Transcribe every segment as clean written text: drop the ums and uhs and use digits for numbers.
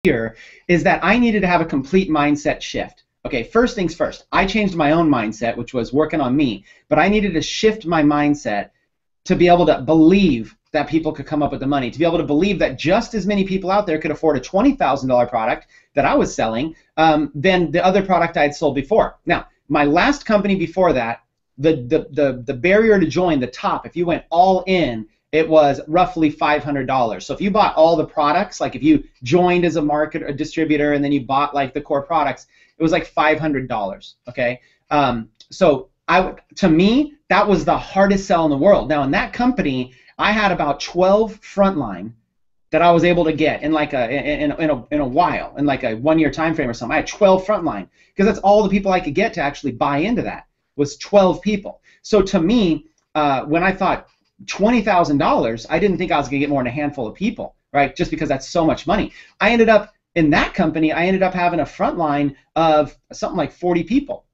here is that I needed to have a complete mindset shift. Okay, first things first, I changed my own mindset, which was working on me, but I needed to shift my mindset to be able to believe that people could come up with the money, to be able to believe that just as many people out there could afford a $20,000 product that I was selling than the other product I had sold before. Now, my last company before that, the barrier to join, the top, if you went all in, it was roughly $500. So if you bought all the products, like if you joined as a market or distributor and then you bought like the core products, it was like $500. Okay, so to me that was the hardest sell in the world. Now in that company, I had about 12 frontline that I was able to get in like in a while, in like a 1 year time frame or something. I had 12 frontline because that's all the people I could get to actually buy into that was 12 people. So to me, when I thought $20,000, I didn't think I was going to get more than a handful of people, right? Just because that's so much money. I ended up in that company, I ended up having a front line of something like 40 people.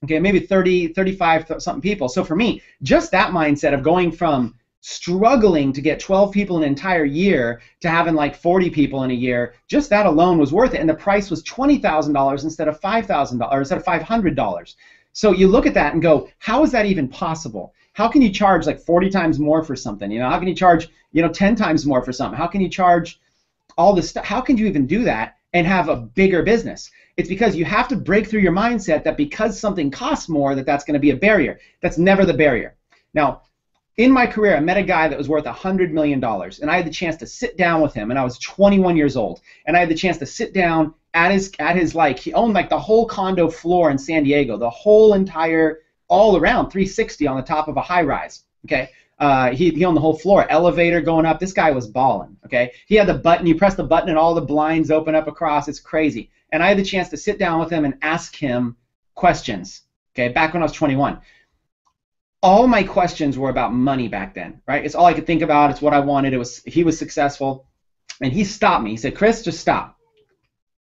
Okay, maybe 30, 35 something people. So for me, just that mindset of going from struggling to get 12 people an entire year to having like 40 people in a year, just that alone was worth it. And the price was $20,000 instead of $5,000, or instead of $500. So you look at that and go, how is that even possible? How can you charge like 40 times more for something? You know, how can you charge, 10 times more for something? How can you charge all this stuff? How can you even do that and have a bigger business? It's because you have to break through your mindset that because something costs more, that's going to be a barrier. That's never the barrier. Now, in my career, I met a guy that was worth $100 million, and I had the chance to sit down with him, and I was 21 years old, and I had the chance to sit down at his like, he owned like the whole condo floor in San Diego, the whole entire, all around 360 on the top of a high rise. Okay, he owned the whole floor, elevator going up. This guy was balling. Okay, he had the button. You press the button and all the blinds open up across. It's crazy. And I had the chance to sit down with him and ask him questions. Okay, back when I was 21. All my questions were about money back then, right? It's all I could think about. It's what I wanted. He was successful, and he stopped me. He said, "Chris, just stop."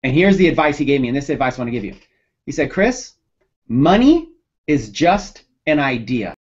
And here's the advice he gave me, and this advice I want to give you. He said, "Chris, money is just an idea."